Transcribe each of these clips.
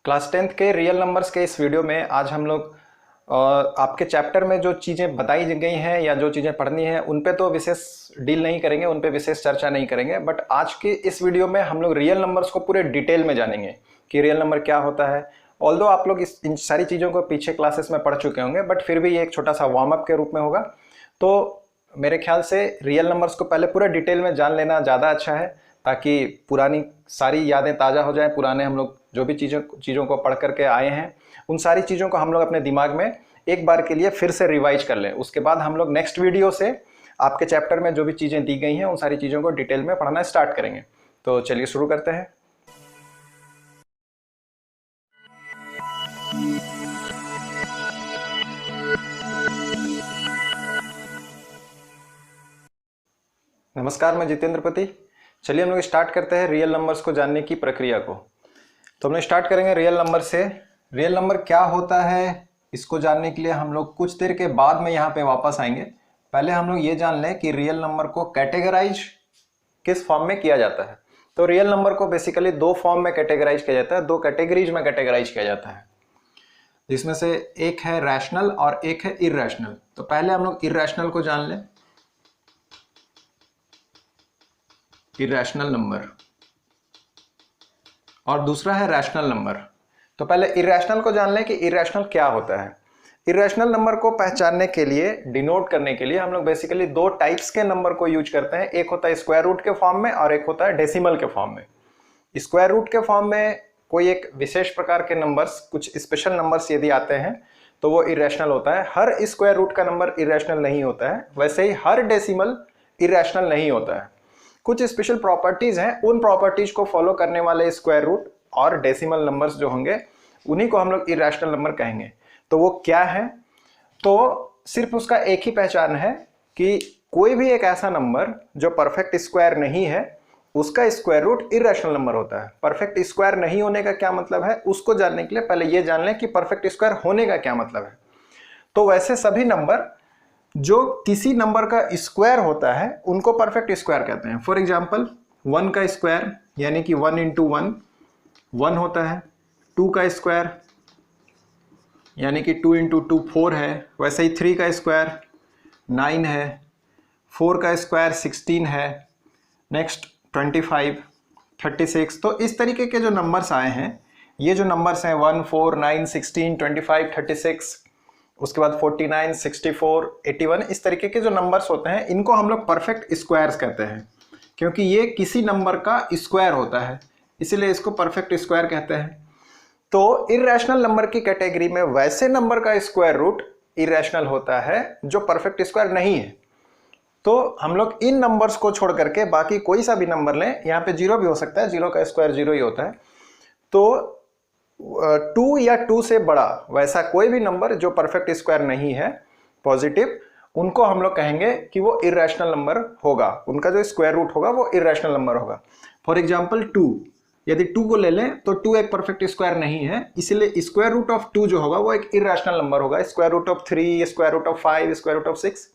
Class 10th के real numbers के इस वीडियो में आज हम लोग आपके चैप्टर में जो चीज़ें बताई गई हैं या जो चीज़ें पढ़नी हैं उन पे तो विशेष डील नहीं करेंगे, उन पे विशेष चर्चा नहीं करेंगे। बट आज के इस वीडियो में हम लोग रियल नंबर्स को पूरे डिटेल में जानेंगे कि रियल नंबर क्या होता है। ऑल्दो आप लोग इन सारी चीज़ों को पीछे क्लासेस में पढ़ चुके होंगे, बट फिर भी ये एक छोटा सा वार्म अप के रूप में होगा। तो मेरे ख्याल से रियल नंबर्स को पहले पूरा डिटेल में जान लेना ज़्यादा अच्छा है, ताकि पुरानी सारी यादें ताज़ा हो जाएं। पुराने हम लोग जो भी चीज़ों को पढ़ करके आए हैं उन सारी चीज़ों को हम लोग अपने दिमाग में एक बार के लिए फिर से रिवाइज कर लें। उसके बाद हम लोग नेक्स्ट वीडियो से आपके चैप्टर में जो भी चीज़ें दी गई हैं उन सारी चीज़ों को डिटेल में पढ़ना स्टार्ट करेंगे। तो चलिए शुरू करते हैं। नमस्कार, मैं जितेंद्र पति। चलिए हम लोग स्टार्ट करते हैं रियल नंबर्स को जानने की प्रक्रिया को। तो हम लोग स्टार्ट करेंगे रियल नंबर से। रियल नंबर क्या होता है इसको जानने के लिए हम लोग कुछ देर के बाद में यहाँ पे वापस आएंगे। पहले हम लोग ये जान लें कि रियल नंबर को कैटेगराइज किस फॉर्म में किया जाता है। तो रियल नंबर को बेसिकली दो फॉर्म में कैटेगराइज किया जाता है, दो कैटेगरीज में कैटेगराइज किया जाता है, जिसमें से एक है रैशनल और एक है इरैशनल। तो पहले हम लोग इरैशनल को जान लें। इरैशनल नंबर और दूसरा है रैशनल नंबर। तो पहले इरैशनल को जान लें कि इरैशनल क्या होता है। इरैशनल नंबर को पहचानने के लिए, डिनोट करने के लिए हम लोग बेसिकली दो टाइप्स के नंबर को यूज करते हैं। एक होता है स्क्वायर रूट के फॉर्म में और एक होता है डेसिमल के फॉर्म में। स्क्वायर रूट के फॉर्म में कोई एक विशेष प्रकार के नंबर्स, कुछ स्पेशल नंबर्स यदि आते हैं तो वो इरैशनल होता है। हर स्क्वायर रूट का नंबर इरैशनल नहीं होता है, वैसे ही हर डेसिमल इरैशनल नहीं होता है। कुछ स्पेशल प्रॉपर्टीज हैं, उन प्रॉपर्टीज को फॉलो करने वाले स्क्वायर रूट और डेसिमल नंबर्स जो होंगे उन्हीं को हम लोग इरैशनल नंबर कहेंगे। तो वो क्या है? तो सिर्फ उसका एक ही पहचान है कि कोई भी एक ऐसा नंबर जो परफेक्ट स्क्वायर नहीं है उसका स्क्वायर रूट इरैशनल नंबर होता है। परफेक्ट स्क्वायर नहीं होने का क्या मतलब है उसको जानने के लिए पहले ये जान लें कि परफेक्ट स्क्वायर होने का क्या मतलब है। तो वैसे सभी नंबर जो किसी नंबर का स्क्वायर होता है उनको परफेक्ट स्क्वायर कहते हैं। फॉर एग्जांपल 1 का स्क्वायर यानी कि 1 × 1 1 होता है। 2 का स्क्वायर यानी कि 2 × 2 4 है। वैसे ही 3 का स्क्वायर 9 है। 4 का स्क्वायर 16 है। नेक्स्ट 25, 36। तो इस तरीके के जो नंबर्स आए हैं, ये जो नंबर्स हैं 1, 4, 9, 16, 25, 36, उसके बाद 49, 64, 81, इस तरीके के जो नंबर्स होते हैं इनको हम लोग परफेक्ट स्क्वायर्स कहते हैं, क्योंकि ये किसी नंबर का स्क्वायर होता है, इसीलिए इसको परफेक्ट स्क्वायर कहते हैं। तो इरैशनल नंबर की कैटेगरी में वैसे नंबर का स्क्वायर रूट इरैशनल होता है जो परफेक्ट स्क्वायर नहीं है। तो हम लोग इन नंबर्स को छोड़ करके बाकी कोई सा भी नंबर लें, यहाँ पे 0 भी हो सकता है, 0 का स्क्वायर 0 ही होता है। तो 2 या 2 से बड़ा वैसा कोई भी नंबर जो परफेक्ट स्क्वायर नहीं है, पॉजिटिव, उनको हम लोग कहेंगे कि वो इरैशनल नंबर होगा। उनका जो स्क्वायर रूट होगा वो इरैशनल नंबर होगा। फॉर एग्जांपल 2, यदि 2 को ले लें तो 2 एक परफेक्ट स्क्वायर नहीं है, इसलिए स्क्वायर रूट ऑफ 2 जो होगा वो एक इरैशनल नंबर होगा। Square root of 3, square root of 5, square root of 6।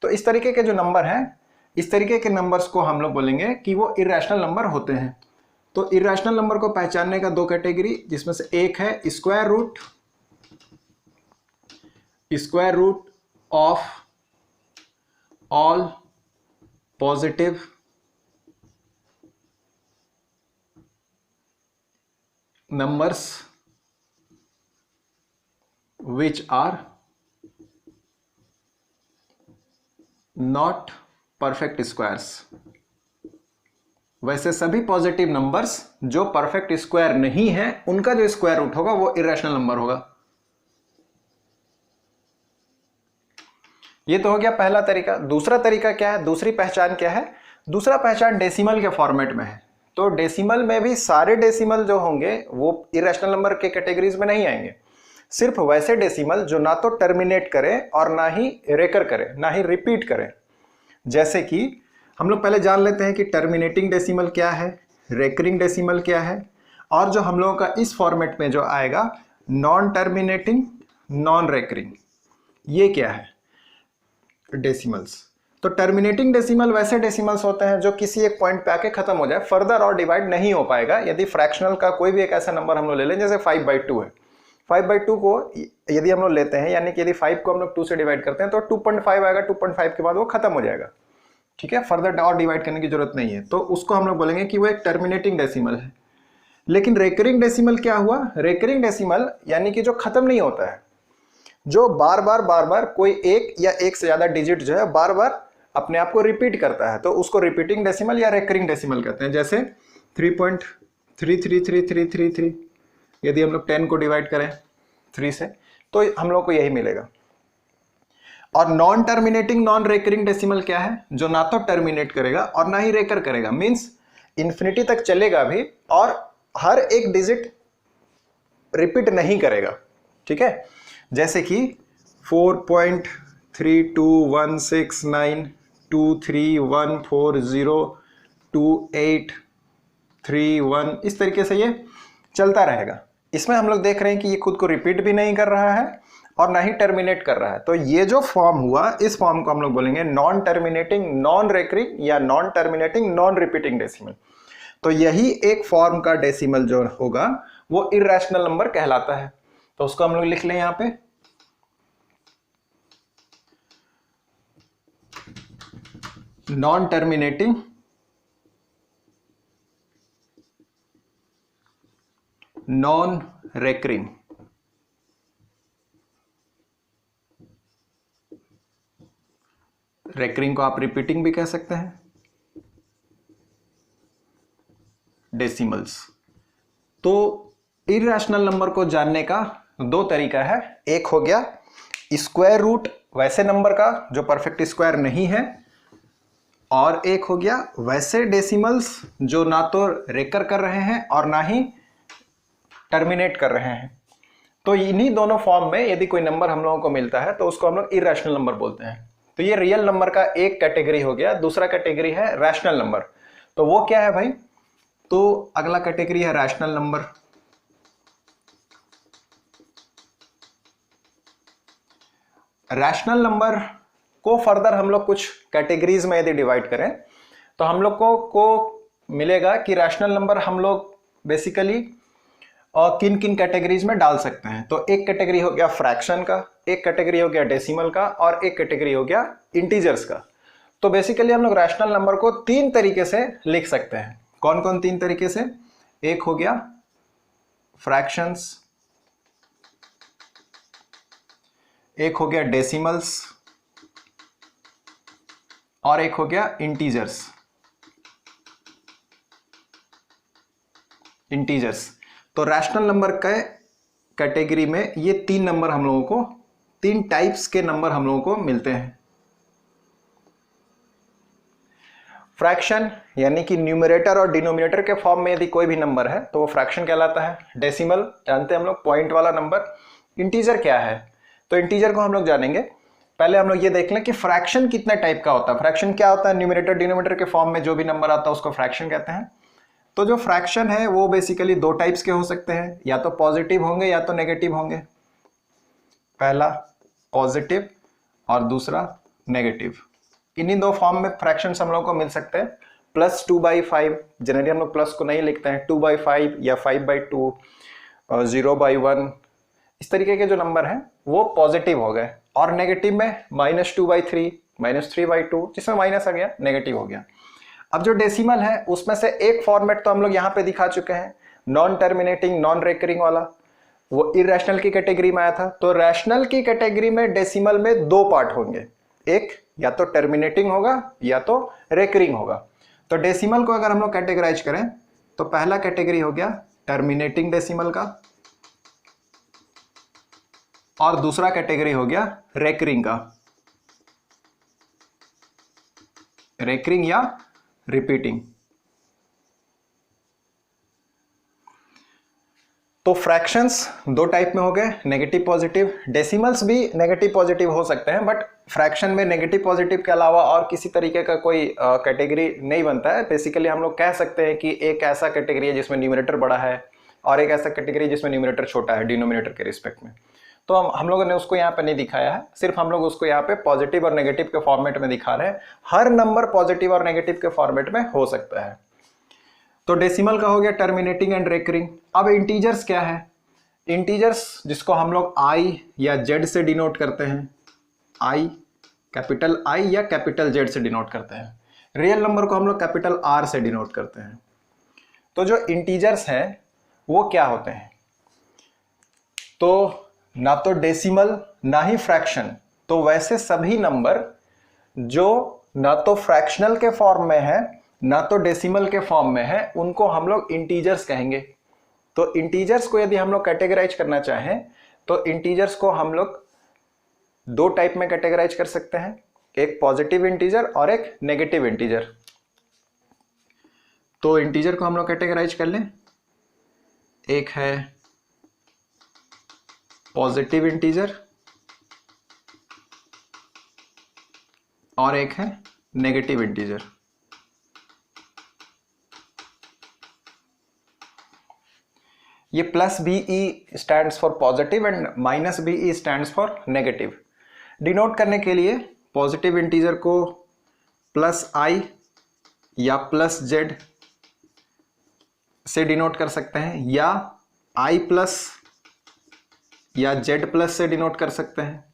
तो इस तरीके के जो नंबर हैं, इस तरीके के नंबर्स को हम लोग बोलेंगे कि वो इरैशनल नंबर होते हैं। तो इरैशनल नंबर को पहचानने का दो कैटेगरी, जिसमें से एक है square root of all positive numbers which are not perfect squares। वैसे सभी पॉजिटिव नंबर्स जो परफेक्ट स्क्वायर नहीं है उनका जो स्क्वायर रूट होगा वो इरैशनल नंबर होगा। ये तो हो गया पहला तरीका। दूसरा तरीका क्या है, दूसरी पहचान क्या है? दूसरा पहचान डेसिमल के फॉर्मेट में है। तो डेसिमल में भी सारे डेसिमल जो होंगे वो इरैशनल नंबर के कैटेगरीज में नहीं आएंगे। सिर्फ वैसे डेसिमल जो ना तो टर्मिनेट करें और ना ही रेकर करें, ना ही रिपीट करें। जैसे कि हम लोग पहले जान लेते हैं कि टर्मिनेटिंग डेसिमल क्या है, रेकरिंग डेसिमल क्या है, और जो हम लोगों का इस फॉर्मेट में जो आएगा नॉन टर्मिनेटिंग, नॉन रेकरिंग, ये क्या है डेसिमल्स। तो टर्मिनेटिंग डेसिमल वैसे डेसिमल्स होते हैं जो किसी एक पॉइंट पे आके खत्म हो जाए, फर्दर और डिवाइड नहीं हो पाएगा। यदि फ्रैक्शनल का कोई भी एक ऐसा नंबर हम लोग ले लें जैसे 5/2 है, 5/2 को यदि हम लोग लेते हैं, यानी कि यदि 5 को हम लोग 2 से डिवाइड करते हैं तो 2.5 आएगा, 2.5 के बाद वो खत्म हो जाएगा, ठीक है, फर्दर और डिवाइड करने की जरूरत नहीं है। तो उसको हम लोग बोलेंगे कि वो एक टर्मिनेटिंग डेसिमल है। लेकिन रेकरिंग डेसिमल क्या हुआ? रेकरिंग डेसिमल यानी कि जो खत्म नहीं होता है, जो बार बार कोई एक या एक से ज्यादा डिजिट जो है बार बार अपने आप को रिपीट करता है, तो उसको रिपीटिंग डेसिमल या रेकरिंग डेसिमल कहते हैं। जैसे 3.33333, यदि हम लोग 10 को डिवाइड करें 3 से तो हम लोग को यही मिलेगा। और non terminating non recurring decimal क्या है? जो ना तो टर्मिनेट करेगा और ना ही रेकर करेगा, मींस इंफिनिटी तक चलेगा भी और हर एक डिजिट रिपीट नहीं करेगा, ठीक है। जैसे कि 4.321692314028331, इस तरीके से ये चलता रहेगा। इसमें हम लोग देख रहे हैं कि ये खुद को रिपीट भी नहीं कर रहा है और ना ही टर्मिनेट कर रहा है। तो ये जो फॉर्म हुआ, इस फॉर्म को हम लोग बोलेंगे नॉन टर्मिनेटिंग नॉन रेकरिंग या non terminating non repeating decimal. तो यही एक फॉर्म का डेसिमल जो होगा वो इर्रेशनल नंबर कहलाता है। तो उसको हम लोग लिख लें यहां पे, non terminating non recurring. Recurring को आप रिपीटिंग भी कह सकते हैं डेसिमल्स। तो इर्रेशनल नंबर को जानने का दो तरीका है। एक हो गया स्क्वायर रूट वैसे नंबर का जो परफेक्ट स्क्वायर नहीं है, और एक हो गया वैसे डेसिमल्स जो ना तो रेकर कर रहे हैं और ना ही टर्मिनेट कर रहे हैं। तो इन्हीं दोनों फॉर्म में यदि कोई नंबर हम लोगों को मिलता है तो उसको हम लोग इर्रेशनल नंबर बोलते हैं। तो ये रियल नंबर का एक कैटेगरी हो गया। दूसरा कैटेगरी है रैशनल नंबर। तो वो क्या है भाई? तो अगला कैटेगरी है रैशनल नंबर। रैशनल नंबर को फर्दर हम लोग कुछ कैटेगरीज में यदि डिवाइड करें तो हम लोग को मिलेगा कि रैशनल नंबर हम लोग बेसिकली किन किन कैटेगरीज में डाल सकते हैं। तो एक कैटेगरी हो गया फ्रैक्शन का, एक कैटेगरी हो गया डेसिमल का, और एक कैटेगरी हो गया इंटीजर्स का। तो बेसिकली हम लोग रैशनल नंबर को तीन तरीके से लिख सकते हैं। कौन कौन तीन तरीके से? एक हो गया फ्रैक्शंस, एक हो गया डेसिमल्स, और एक हो गया इंटीजर्स। तो रैशनल नंबर के कैटेगरी में ये तीन नंबर हम लोगों को, तीन टाइप्स के नंबर हम लोगों को मिलते हैं। फ्रैक्शन यानी कि न्यूमरेटर और डिनोमिनेटर के फॉर्म में यदि कोई भी नंबर है तो वो फ्रैक्शन कहलाता है। डेसिमल जानते हैं हम लोग, पॉइंट वाला नंबर। इंटीजर क्या है? तो इंटीजर को हम लोग जानेंगे। पहले हम लोग ये देख लें कि फ्रैक्शन कितने टाइप का होता है। फ्रैक्शन क्या होता है? न्यूमरेटर डिनोमिनेटर के फॉर्म में जो भी नंबर आता है उसको फ्रैक्शन कहते हैं। तो जो फ्रैक्शन है वो बेसिकली दो टाइप्स के हो सकते हैं, या तो पॉजिटिव होंगे या तो नेगेटिव होंगे। पहला पॉजिटिव और दूसरा नेगेटिव। इन्हीं दो फॉर्म में फ्रैक्शंस हम लोग को मिल सकते हैं। +2/5, जनरली हम लोग प्लस को नहीं लिखते हैं, 2/5 या 5/2, 0/1, इस तरीके के जो नंबर हैं वो पॉजिटिव हो गए। और नेगेटिव में -2/3, -3/2, जिसमें माइनस आ गया, नेगेटिव हो गया। अब जो डेसिमल है उसमें से एक फॉर्मेट तो हम लोग यहाँ पे दिखा चुके हैं, नॉन टर्मिनेटिंग नॉन रेकरिंग वाला, वो इर्रेशनल की कैटेगरी में आया था। तो रैशनल की कैटेगरी में डेसिमल में दो पार्ट होंगे, एक या तो टर्मिनेटिंग होगा या तो रेकरिंग होगा। तो डेसिमल को अगर हम लोग कैटेगराइज करें तो पहला कैटेगरी हो गया टर्मिनेटिंग डेसिमल का, और दूसरा कैटेगरी हो गया रेकरिंग का, रेकरिंग या रिपीटिंग। तो फ्रैक्शंस दो टाइप में हो गए, नेगेटिव पॉजिटिव। डेसिमल्स भी नेगेटिव पॉजिटिव हो सकते हैं, बट फ्रैक्शन में नेगेटिव पॉजिटिव के अलावा और किसी तरीके का कोई कैटेगरी नहीं बनता है। बेसिकली हम लोग कह सकते हैं कि एक ऐसा कैटेगरी है जिसमें न्यूमरेटर बड़ा है और एक ऐसा कैटेगरी जिसमें न्यूमरेटर छोटा है डिनोमिनेटर के रिस्पेक्ट में। तो हम लोगों ने उसको यहाँ पे नहीं दिखाया है, सिर्फ हम लोग उसको यहाँ पे पॉजिटिव और नेगेटिव के फॉर्मेट में दिखा रहे हैं। हर नंबर पॉजिटिव और नेगेटिव के फॉर्मेट में हो सकता है। तो डेसिमल का हो गया टर्मिनेटिंग एंड रेकरिंग। अब इंटीजर्स क्या है? इंटीजर्स जिसको हम लोग आई या जेड से डिनोट करते हैं, आई, कैपिटल आई या कैपिटल जेड से डिनोट करते हैं। रियल नंबर को हम लोग कैपिटल आर से डिनोट करते हैं। तो जो इंटीजर्स हैं वो क्या होते हैं? तो ना तो डेसिमल ना ही फ्रैक्शन, तो वैसे सभी नंबर जो ना तो फ्रैक्शनल के फॉर्म में है ना तो डेसिमल के फॉर्म में है, उनको हम लोग इंटीजर्स कहेंगे। तो इंटीजर्स को यदि हम लोग कैटेगराइज करना चाहें तो इंटीजर्स को हम लोग दो टाइप में कैटेगराइज कर सकते हैं, एक पॉजिटिव इंटीजर और एक नेगेटिव इंटीजर। तो इंटीजर को हम लोग कैटेगराइज कर लें, एक है पॉजिटिव इंटीजर और एक है नेगेटिव इंटीजर। ये plus be stands for positive and minus be stands for negative. Denote करने के लिए पॉजिटिव इंटीजर को प्लस आई या प्लस जेड से डिनोट कर सकते हैं, या आई प्लस या जेड प्लस से डिनोट कर सकते हैं,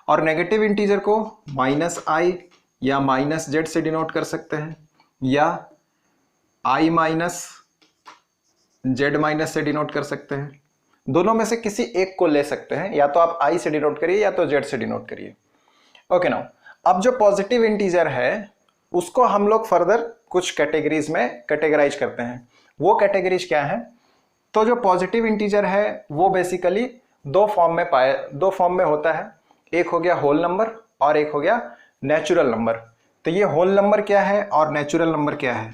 और नेगेटिव इंटीजर को माइनस आई या माइनस जेड से डिनोट कर सकते हैं, या आई माइनस जेड माइनस से डिनोट कर सकते हैं। दोनों में से किसी एक को ले सकते हैं, या तो आप आई से डिनोट करिए या तो जेड से डिनोट करिए। ओके नाउ, अब जो पॉजिटिव इंटीजर है उसको हम लोग फर्दर कुछ कैटेगरीज में कैटेगराइज करते हैं। वो कैटेगरीज क्या है? तो जो पॉजिटिव इंटीजर है वो बेसिकली दो फॉर्म में होता है। एक हो गया होल नंबर और एक हो गया नेचुरल नंबर। तो ये होल नंबर क्या है और नेचुरल नंबर क्या है?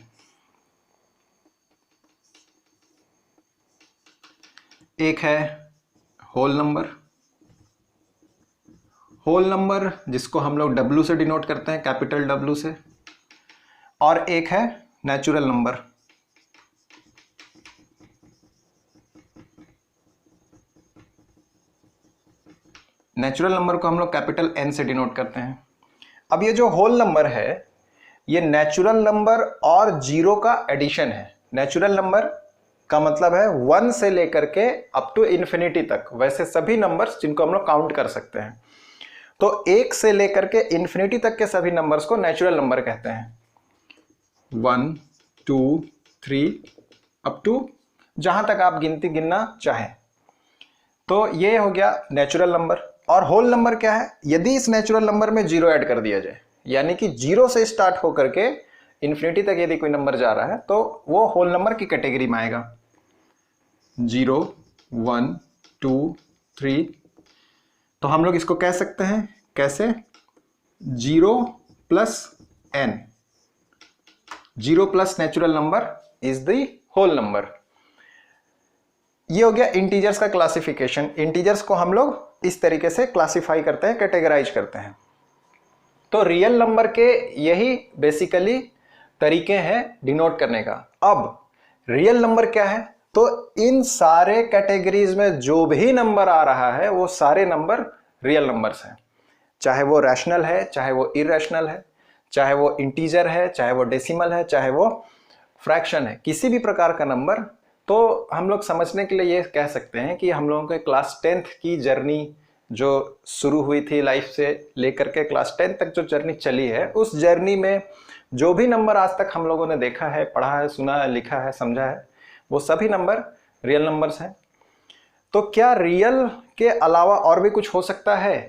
एक है होल नंबर, होल नंबर जिसको हम लोग W से डिनोट करते हैं, कैपिटल W से, और एक है नेचुरल नंबर। नेचुरल नंबर को हम लोग कैपिटल N से डिनोट करते हैं। अब ये जो होल नंबर है ये नेचुरल नंबर और जीरो का एडिशन है। नेचुरल नंबर का मतलब है 1 से लेकर के अप टू इन्फिनिटी तक, वैसे सभी नंबर्स जिनको हम लोग काउंट कर सकते हैं। तो 1 से लेकर के इन्फिनिटी तक के सभी नंबर्स को नेचुरल नंबर कहते हैं। 1 2 3 अप टू जहां तक आप गिनती गिनना चाहें। तो ये हो गया नेचुरल नंबर। और होल नंबर क्या है? यदि इस नेचुरल नंबर में जीरो ऐड कर दिया जाए, यानी कि जीरो से स्टार्ट होकर के इन्फिनिटी तक यदि कोई नंबर जा रहा है तो वो होल नंबर की कैटेगरी में आएगा। 0 1 2 3। तो हम लोग इसको कह सकते हैं कैसे? 0 plus n, 0 plus natural number is the whole number. ये हो गया इंटीजर्स का क्लासिफिकेशन। इंटीजर्स को हम लोग इस तरीके से क्लासिफाई करते हैं, कैटेगराइज करते हैं। तो रियल नंबर के यही बेसिकली तरीके हैं डिनोट करने का। अब रियल नंबर क्या है? तो इन सारे कैटेगरीज में जो भी नंबर आ रहा है वो सारे नंबर रियल नंबर्स हैं, चाहे वो रैशनल है, चाहे वो इरैशनल है, चाहे वो इंटीजर है, चाहे वो डेसिमल है, चाहे वो फ्रैक्शन है, किसी भी प्रकार का नंबर। तो हम लोग समझने के लिए ये कह सकते हैं कि हम लोगों के क्लास 10th की जर्नी जो शुरू हुई थी लाइफ से लेकर के क्लास 10 तक जो जर्नी चली है, उस जर्नी में जो भी नंबर आज तक हम लोगों ने देखा है, पढ़ा है, सुना है, लिखा है, समझा है, वो सभी नंबर रियल नंबर्स हैं। तो क्या रियल के अलावा और भी कुछ हो सकता है?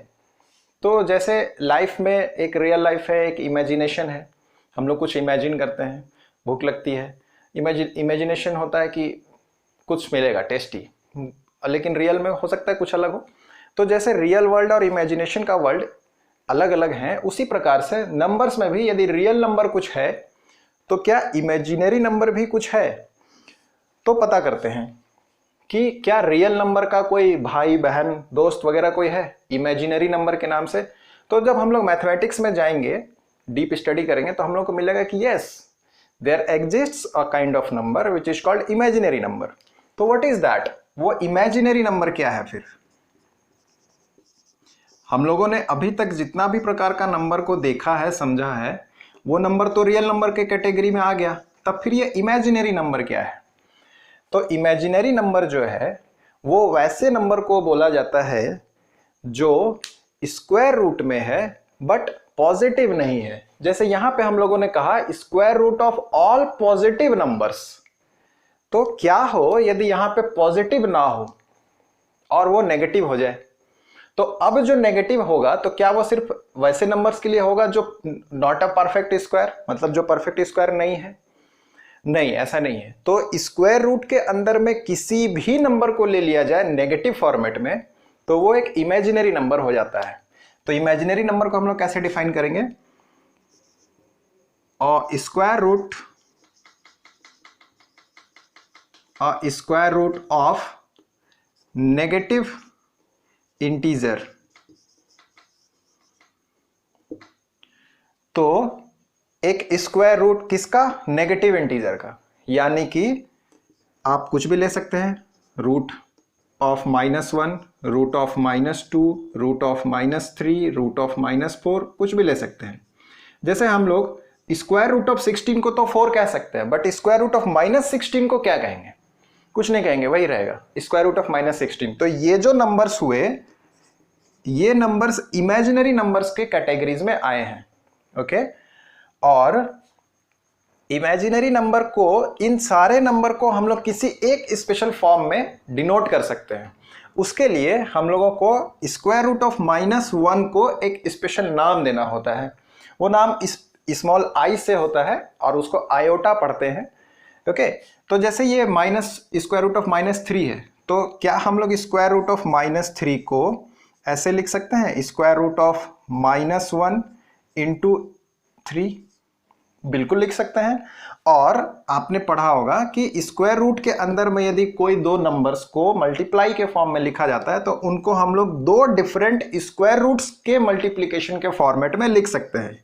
तो जैसे लाइफ में एक रियल लाइफ है, एक इमेजिनेशन है, हम लोग कुछ इमेजिन करते हैं, भूख लगती है, इमेजिनेशन होता है कि कुछ मिलेगा टेस्टी, लेकिन रियल में हो सकता है कुछ अलग हो। तो जैसे रियल वर्ल्ड और इमेजिनेशन का वर्ल्ड अलग अलग हैं, उसी प्रकार से नंबर्स में भी यदि रियल नंबर कुछ है तो क्या इमेजिनरी नंबर भी कुछ है? तो पता करते हैं कि क्या रियल नंबर का कोई भाई बहन दोस्त वगैरह कोई है इमेजिनरी नंबर के नाम से। तो जब हम लोग मैथमेटिक्स में जाएंगे, डीप स्टडी करेंगे, तो हम लोग को मिलेगा कि yes, there exists a kind of number which is called imaginary number. तो व्हाट इज दैट? वो इमेजिनरी नंबर क्या है फिर? हम लोगों ने अभी तक जितना भी प्रकार का नंबर को देखा है, समझा है, वो नंबर तो रियल नंबर के कैटेगरी में आ गया। तब फिर ये इमेजिनरी नंबर क्या है? तो इमेजिनरी नंबर जो है वो वैसे नंबर को बोला जाता है जो स्क्वायर रूट में है बट पॉजिटिव नहीं है। जैसे यहां पे हम लोगों ने कहा square root of all positive numbers. तो क्या हो यदि यहां पे पॉजिटिव ना हो और वो नेगेटिव हो जाए? तो अब जो नेगेटिव होगा तो क्या वो सिर्फ वैसे नंबर्स के लिए होगा जो नॉट अ परफेक्ट स्क्वायर, मतलब जो परफेक्ट स्क्वायर नहीं है? नहीं, ऐसा नहीं है। तो स्क्वायर रूट के अंदर में किसी भी नंबर को ले लिया जाए नेगेटिव फॉर्मेट में तो वो एक इमेजिनरी नंबर हो जाता है। तो इमेजिनरी नंबर को हम लोग कैसे डिफाइन करेंगे? और square root of negative integer. तो एक स्क्वायर रूट किसका? नेगेटिव इंटीजर का। यानी कि आप कुछ भी ले सकते हैं, root of -1, root of -2, root of -3, root of -4, कुछ भी ले सकते हैं। जैसे हम लोग स्क्वायर रूट ऑफ 16 को तो 4 कह सकते हैं, बट स्क्वायर रूट ऑफ -16 को क्या कहेंगे? कुछ नहीं कहेंगे, वही रहेगा स्क्वायर रूट ऑफ -16। तो ये जो नंबर्स हुए, ये नंबर्स इमेजिनरी नंबर्स के कैटेगरीज में आए हैं। ओके, और इमेजिनरी नंबर को, इन सारे नंबर को हम लोग किसी एक स्पेशल फॉर्म में डिनोट कर सकते हैं। उसके लिए हम लोगों को स्क्वायर रूट ऑफ -1 को एक स्पेशल नाम देना होता है। वो नाम स्मॉल आई से होता है और उसको आयोटा पढ़ते हैं। ओके, तो जैसे ये स्क्वायर रूट ऑफ -3 है, तो क्या हम लोग स्क्वायर रूट ऑफ -3 को ऐसे लिख सकते हैं? स्क्वायर रूट ऑफ -1 इंटू 3, बिल्कुल लिख सकते हैं। और आपने पढ़ा होगा कि स्क्वायर रूट के अंदर में यदि कोई दो नंबर्स को मल्टीप्लाई के फॉर्म में लिखा जाता है तो उनको हम लोग दो डिफरेंट स्क्वायर रूट्स के मल्टीप्लिकेशन के फॉर्मेट में लिख सकते हैं।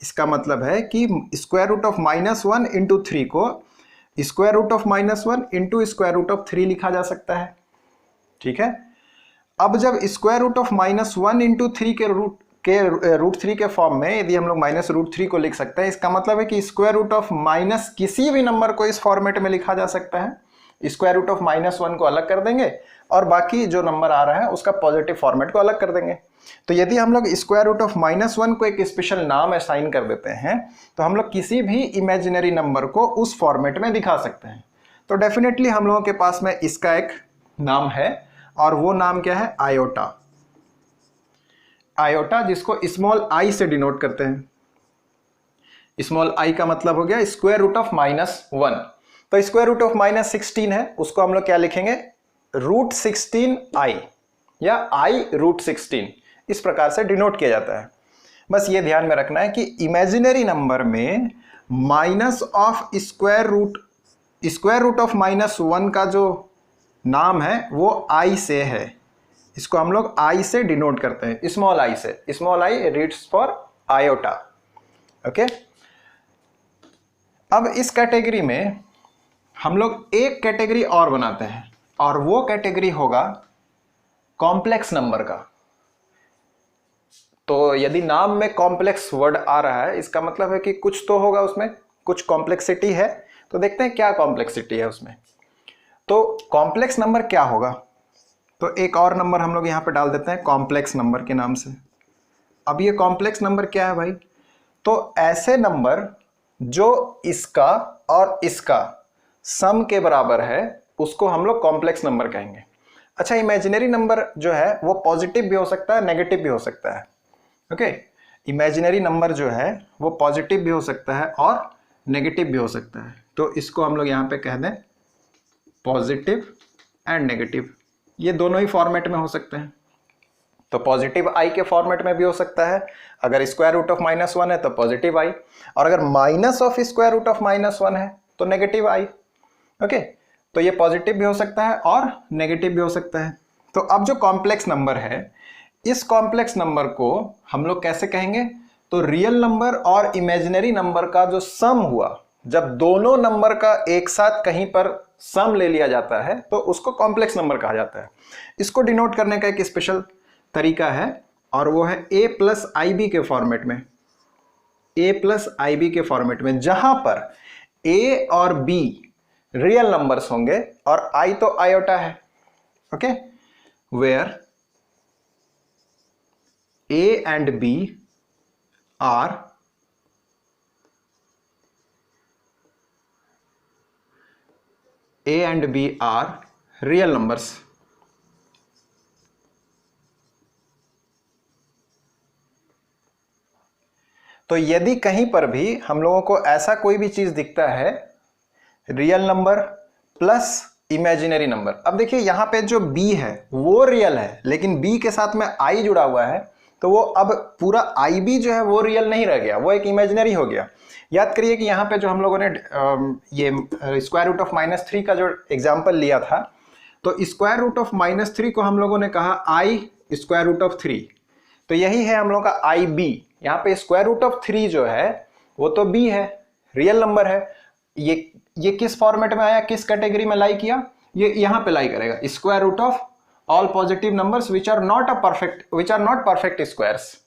इसका मतलब है कि स्क्वायर रूट ऑफ -1 इंटू 3 को square root of -1 into square root of 3 लिखा जा सकता है। ठीक है, अब जब स्क्वायर रूट ऑफ -1 इंटू 3 के रूट 3 के फॉर्म में यदि हम लोग -√3 को लिख सकते हैं, इसका मतलब है कि स्क्वायर रूट ऑफ माइनस किसी भी नंबर को इस फॉर्मेट में लिखा जा सकता है। स्क्वायर रूट ऑफ -1 को अलग कर देंगे और बाकी जो नंबर आ रहा है उसका पॉजिटिव फॉर्मेट को अलग कर देंगे। तो यदि हम लोग स्क्वायर रूट ऑफ -1 को एक स्पेशल नाम असाइन कर देते हैं तो हम लोग किसी भी इमेजिनरी नंबर को उस फॉर्मेट में दिखा सकते हैं। तो डेफिनेटली हम लोगों के पास में इसका एक नाम है और वो नाम क्या है? आयोटा। आयोटा, जिसको स्मॉल आई से डिनोट करते हैं। स्मॉल आई का मतलब हो गया स्क्वायर रूट ऑफ -1। तो स्क्वायर रूट ऑफ -16 है, उसको हम लोग क्या लिखेंगे? √16i या i√16, इस प्रकार से डिनोट किया जाता है। बस ये ध्यान में रखना है कि इमेजिनरी नंबर में minus of square root of -1 का जो नाम है वो आई से है। इसको हम लोग आई से डिनोट करते हैं, स्मॉल आई से। Small I reads for iota. Okay, अब इस कैटेगरी में हम लोग एक कैटेगरी और बनाते हैं और वो कैटेगरी होगा कॉम्प्लेक्स नंबर का। तो यदि नाम में कॉम्प्लेक्स वर्ड आ रहा है, इसका मतलब है कि कुछ तो होगा उसमें, कुछ कॉम्प्लेक्सिटी है। तो देखते हैं क्या कॉम्प्लेक्सिटी है उसमें। तो कॉम्प्लेक्स नंबर क्या होगा? तो एक और नंबर हम लोग यहाँ पे डाल देते हैं कॉम्प्लेक्स नंबर के नाम से। अब ये कॉम्प्लेक्स नंबर क्या है भाई? तो ऐसे नंबर जो इसका और इसका सम के बराबर है उसको हम लोग कॉम्प्लेक्स नंबर कहेंगे। अच्छा, इमेजिनरी नंबर जो है वो पॉजिटिव भी हो सकता है, नेगेटिव भी हो सकता है। ओके, इमेजिनरी नंबर जो है वो पॉजिटिव भी हो सकता है और नेगेटिव भी हो सकता है। तो इसको हम लोग यहाँ पे कह दें पॉजिटिव एंड नेगेटिव। ये दोनों ही फॉर्मेट में हो सकते हैं। तो पॉजिटिव आई के फॉर्मेट में भी हो सकता है। अगर स्क्वायर रूट ऑफ -1 है तो पॉजिटिव आई, और अगर minus of square root of -1 है तो नेगेटिव आई। ओके, तो ये पॉजिटिव भी हो सकता है और नेगेटिव भी हो सकता है। तो अब जो कॉम्प्लेक्स नंबर है, इस कॉम्प्लेक्स नंबर को हम लोग कैसे कहेंगे? तो रियल नंबर और इमेजिनरी नंबर का जो सम हुआ, जब दोनों नंबर का एक साथ कहीं पर सम ले लिया जाता है तो उसको कॉम्प्लेक्स नंबर कहा जाता है। इसको डिनोट करने का एक स्पेशल तरीका है और वो है a प्लस आई बी के फॉर्मेट में, a प्लस आई बी के फॉर्मेट में, जहां पर a और b रियल नंबर्स होंगे और i तो आयोटा है। Okay, where a and b are real numbers. तो यदि कहीं पर भी हम लोगों को ऐसा कोई भी चीज दिखता है, real number plus imaginary number, अब देखिए यहां पे जो b है वो रियल है लेकिन b के साथ में i जुड़ा हुआ है, तो वो अब पूरा IB जो है वो रियल नहीं रह गया, वो एक इमेजिनरी हो गया। याद करिए कि यहाँ पे जो हम लोगों ने ये स्क्वायर रूट ऑफ -3 का जो एग्जाम्पल लिया था, तो स्क्वायर रूट ऑफ -3 को हम लोगों ने कहा i स्क्वायर रूट ऑफ 3, तो यही है हम लोग का IB। यहाँ पे स्क्वायर रूट ऑफ 3 जो है वो तो b है, रियल नंबर है। ये किस फॉर्मेट में आया, किस कैटेगरी में लाई किया, ये यहाँ पे लाई करेगा square root of all positive numbers which are not perfect squares.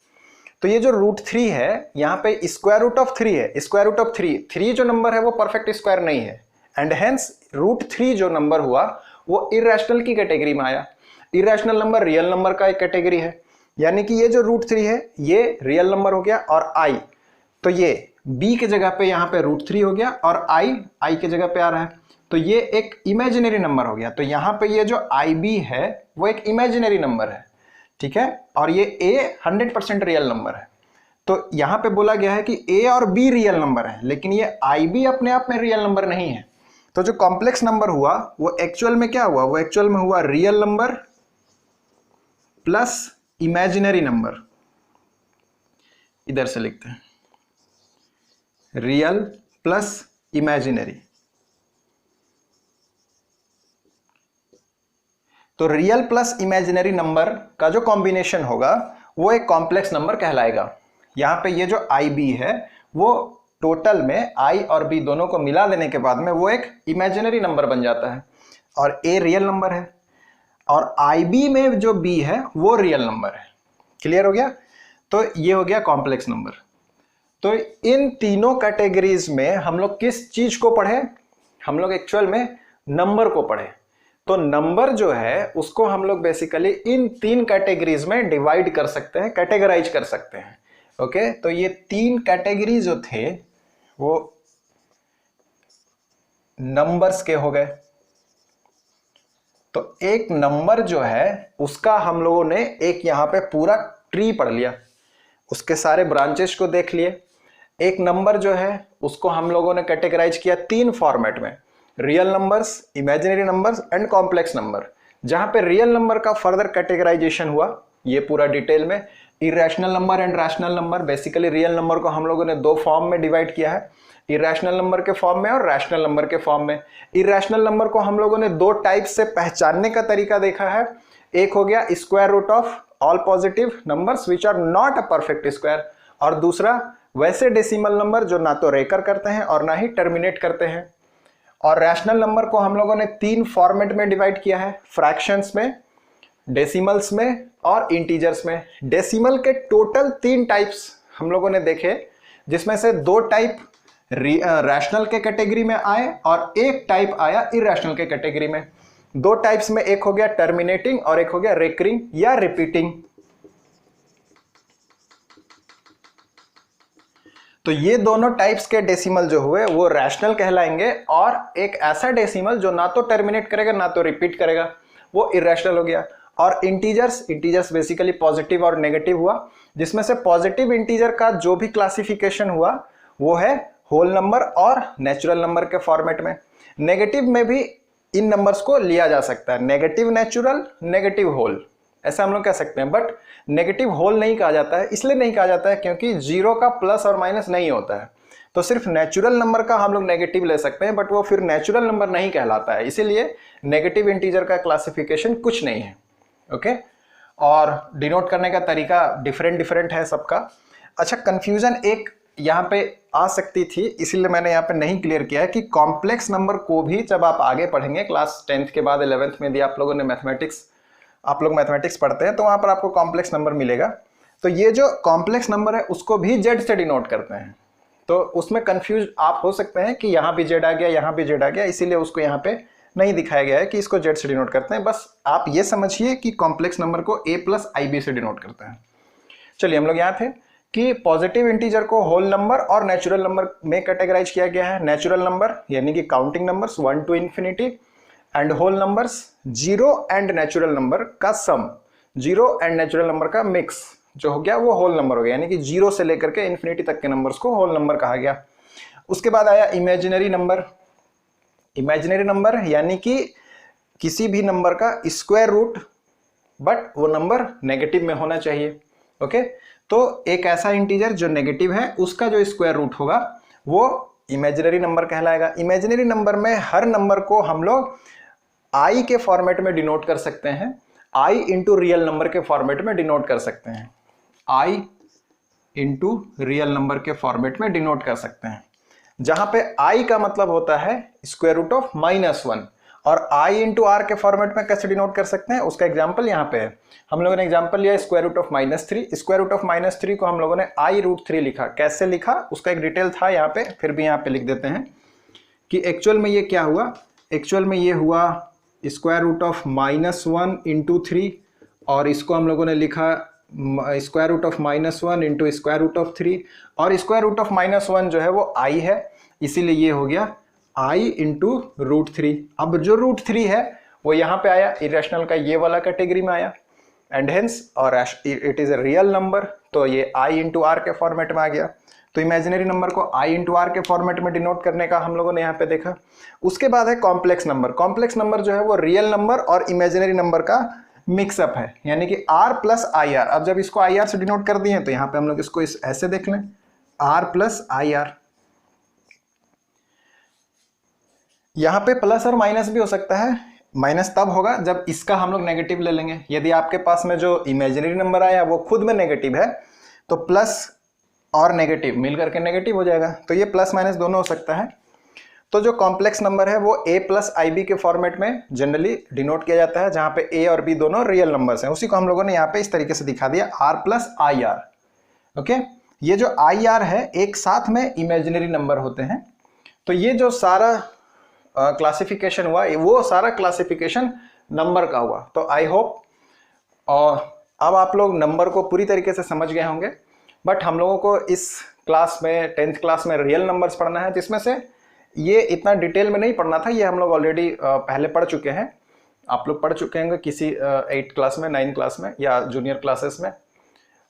तो ये जो √3 है यहाँ पे स्क्वायर रूट ऑफ 3 है, स्क्वायर रूट ऑफ 3 जो नंबर है वो परफेक्ट स्क्वायर नहीं है, एंड हेंस √3 जो नंबर हुआ वो इरेशनल की कैटेगरी में आया। इरेशनल नंबर रियल नंबर का एक कैटेगरी है, यानी कि ये जो √3 है ये रियल नंबर हो गया, और i, तो ये b के जगह पे यहाँ पे √3 हो गया और i के जगह पे आ रहा है, तो ये एक इमेजिनरी नंबर हो गया। तो यहाँ पे ये जो IB है वो एक इमेजिनरी नंबर है, ठीक है, और ये a 100% रियल नंबर है। तो यहाँ पे बोला गया है कि a और b रियल नंबर है, लेकिन ये IB अपने आप में रियल नंबर नहीं है। तो जो कॉम्प्लेक्स नंबर हुआ वो एक्चुअल में क्या हुआ, वो एक्चुअल में हुआ real number plus imaginary number. इधर से लिखते हैं रियल प्लस इमेजिनरी। तो रियल प्लस इमेजिनरी नंबर का जो कॉम्बिनेशन होगा वो एक कॉम्प्लेक्स नंबर कहलाएगा। यहां पे ये जो IB है वो टोटल में i और b दोनों को मिला देने के बाद में वो एक इमेजिनरी नंबर बन जाता है, और a रियल नंबर है और IB में जो b है वो रियल नंबर है। क्लियर हो गया? तो ये हो गया कॉम्प्लेक्स नंबर। तो इन तीनों कैटेगरीज में हम लोग किस चीज को पढ़े, हम लोग एक्चुअल में नंबर को पढ़े। तो नंबर जो है उसको हम लोग बेसिकली इन 3 कैटेगरीज में डिवाइड कर सकते हैं, कैटेगराइज कर सकते हैं। ओके, तो ये 3 कैटेगरी जो थे वो नंबर्स के हो गए। तो एक नंबर जो है उसका हम लोगों ने एक यहां पे पूरा ट्री पढ़ लिया, उसके सारे ब्रांचेस को देख लिए। एक नंबर जो है उसको हम लोगों ने कैटेगराइज किया 3 फॉर्मेट में, real numbers, imaginary numbers and complex number. जहां पे रियल नंबर का फर्दर कैटेगराइजेशन हुआ ये पूरा डिटेल में, irrational number and rational number. Basically real number को हम लोगों ने 2 फॉर्म में डिवाइड किया है, इरेशनल नंबर के फॉर्म में और रैशनल नंबर के फॉर्म में। इरेशनल नंबर को हम लोगों ने 2 टाइप से पहचानने का तरीका देखा है। एक हो गया square root of all positive numbers which are not a perfect square, और दूसरा वैसे डेसिमल नंबर जो ना तो रेकर करते हैं और ना ही टर्मिनेट करते हैं। और रैशनल नंबर को हम लोगों ने 3 फॉर्मेट में डिवाइड किया है, फ्रैक्शंस में, डेसिमल्स में और इंटीजर्स में। डेसिमल के टोटल 3 टाइप्स हम लोगों ने देखे, जिसमें से 2 टाइप रैशनल के कैटेगरी में आए और 1 टाइप आया इरेशनल के कैटेगरी में। 2 टाइप्स में एक हो गया टर्मिनेटिंग और एक हो गया रेकरिंग या रिपीटिंग। तो ये दोनों टाइप्स के डेसिमल जो हुए वो रैशनल कहलाएंगे, और एक ऐसा डेसिमल जो ना तो टर्मिनेट करेगा ना तो रिपीट करेगा वो इरेशनल हो गया। और इंटीजर्स बेसिकली पॉजिटिव और नेगेटिव हुआ, जिसमें से पॉजिटिव इंटीजर का जो भी क्लासिफिकेशन हुआ वो है होल नंबर और नेचुरल नंबर के फॉर्मेट में। नेगेटिव में भी इन नंबर्स को लिया जा सकता है, नेगेटिव नेचुरल, नेगेटिव होल, ऐसा हम लोग कह सकते हैं। बट नेगेटिव होल नहीं कहा जाता है, इसलिए नहीं कहा जाता है क्योंकि 0 का प्लस और माइनस नहीं होता है। तो सिर्फ नेचुरल नंबर का हम लोग नेगेटिव ले सकते हैं, बट वो फिर नेचुरल नंबर नहीं कहलाता है, इसीलिए नेगेटिव इंटीजर का क्लासिफिकेशन कुछ नहीं है। ओके, और डिनोट करने का तरीका डिफरेंट है सबका। अच्छा, कंफ्यूजन एक यहाँ पे आ सकती थी, इसीलिए मैंने यहाँ पे नहीं क्लियर किया है कि कॉम्प्लेक्स नंबर को भी जब आप आगे पढ़ेंगे क्लास 10th के बाद 11th में, यदि आप लोगों ने मैथमेटिक्स पढ़ते हैं तो वहाँ पर आपको कॉम्प्लेक्स नंबर मिलेगा, तो ये जो कॉम्प्लेक्स नंबर है उसको भी जेड से डिनोट करते हैं। तो उसमें कंफ्यूज आप हो सकते हैं कि यहाँ भी जेड आ गया, यहाँ भी जेड आ गया, इसीलिए उसको यहाँ पे नहीं दिखाया गया है कि इसको जेड से डिनोट करते हैं। बस आप ये समझिए कि कॉम्प्लेक्स नंबर को a प्लस IB से डिनोट करते हैं। चलिए हम लोग यहाँ थे कि पॉजिटिव इंटीजर को होल नंबर और नेचुरल नंबर में कैटेगराइज किया गया है। नेचुरल नंबर यानी कि counting numbers 1 to infinity and whole numbers 0 and natural number का सम, 0 एंड नेचुरल नंबर का मिक्स जो हो गया वो होल नंबर हो गया, यानी कि 0 से लेकर के इन्फिनिटी तक के नंबर्स को होल नंबर कहा गया। उसके बाद आया इमेजिनरी नंबर। इमेजिनरी नंबर यानी कि किसी भी नंबर का स्क्वायर रूट, बट वो नंबर नेगेटिव में होना चाहिए। ओके, तो एक ऐसा इंटीजर जो नेगेटिव है उसका जो स्क्वायर रूट होगा वो इमेजिनरी नंबर कहलाएगा। इमेजिनरी नंबर में हर नंबर को हम लोग आई के फॉर्मेट में डिनोट कर सकते हैं, आई इंटू रियल नंबर के फॉर्मेट में डिनोट कर सकते हैं, आई इंटू रियल नंबर के फॉर्मेट में डिनोट कर सकते हैं, जहां पे आई का मतलब होता है स्क्वायर रूट ऑफ -1। और आई इंटू आर के फॉर्मेट में कैसे डिनोट कर सकते हैं उसका एग्जांपल यहाँ पे है। हम लोगों ने एग्जांपल लिया square root of -3। Square root of -3 को हम लोगों ने i√3 लिखा। कैसे लिखा उसका एक डिटेल था यहाँ पे, फिर भी यहाँ पे लिख देते हैं कि एक्चुअल में ये क्या हुआ। एक्चुअल में ये हुआ स्क्वायर रूट ऑफ -1 इंटू 3, और इसको हम लोगों ने लिखा square root of -1 into square root of 3, और स्क्वायर रूट ऑफ -1 जो है वो i है, इसीलिए ये हो गया i इंटू √3। अब जो √3 है वो यहाँ पे आया, इरेशनल का ये वाला कैटेगरी में आया, एंड हेंस और it is a real number, तो ये i इंटू आर के फॉर्मेट में आ गया। तो इमेजिनरी नंबर को i इंटू आर के फॉर्मेट में डिनोट करने का हम लोगों ने यहाँ पे देखा। उसके बाद है कॉम्प्लेक्स नंबर। कॉम्प्लेक्स नंबर जो है वो रियल नंबर और इमेजिनरी नंबर का मिक्सअप है, यानी कि r प्लस आई आर। अब जब इसको आई आर से डिनोट कर दिए तो यहाँ पे हम लोग इसको ऐसे देख लें, r प्लस आई आर। यहाँ पे प्लस और माइनस भी हो सकता है, माइनस तब होगा जब इसका हम लोग नेगेटिव ले लेंगे। यदि आपके पास में जो इमेजिनरी नंबर आया वो खुद में नेगेटिव है तो प्लस और नेगेटिव मिल करके नेगेटिव हो जाएगा, तो ये प्लस माइनस दोनों हो सकता है। तो जो कॉम्प्लेक्स नंबर है वो a प्लस IB के फॉर्मेट में जनरली डिनोट किया जाता है, जहां पे a और b दोनों रियल नंबर्स हैं। उसी को हम लोगों ने यहाँ पे इस तरीके से दिखा दिया, r plus I R. Okay, ये जो आई आर है एक साथ में इमेजिनरी नंबर होते हैं। तो ये जो सारा क्लासिफिकेशन हुआ वो सारा क्लासिफिकेशन नंबर का हुआ। तो आई होप अब आप लोग नंबर को पूरी तरीके से समझ गए होंगे। बट हम लोगों को इस क्लास में 10th क्लास में रियल नंबर्स पढ़ना है, जिसमें से ये इतना डिटेल में नहीं पढ़ना था, ये हम लोग ऑलरेडी पहले पढ़ चुके हैं। आप लोग पढ़ चुके होंगे किसी 8th क्लास में, 9th क्लास में या जूनियर क्लासेस में,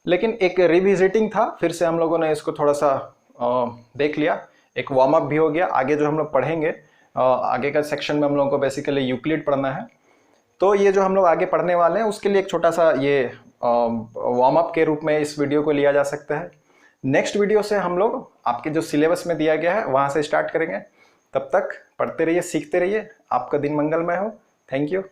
लेकिन एक रिविजिटिंग था, फिर से हम लोगों ने इसको थोड़ा सा देख लिया, एक वार्म अप भी हो गया। आगे जो हम लोग पढ़ेंगे आगे का सेक्शन में हम लोगों को बेसिकली यूक्लिड पढ़ना है, तो ये जो हम लोग आगे पढ़ने वाले हैं उसके लिए एक छोटा सा ये वार्म अप के रूप में इस वीडियो को लिया जा सकता है। नेक्स्ट वीडियो से हम लोग आपके जो सिलेबस में दिया गया है वहाँ से स्टार्ट करेंगे। तब तक पढ़ते रहिए, सीखते रहिए। आपका दिन मंगलमय हो। Thank you.